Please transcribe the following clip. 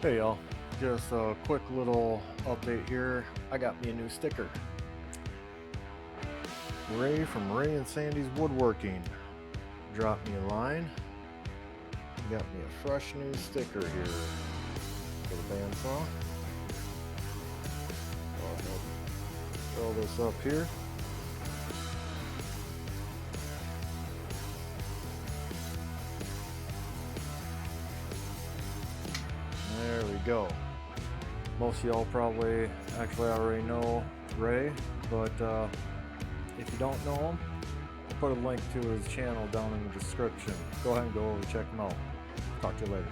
Hey y'all, just a quick little update here. I got me a new sticker. Ray from Ray and Sandy's Woodworking dropped me a line. Got me a fresh new sticker here for the bandsaw. I'll throw this up here. There we go. Most of y'all probably actually already know Ray, but if you don't know him, I'll put a link to his channel down in the description. Go ahead and go over and check him out. Talk to you later.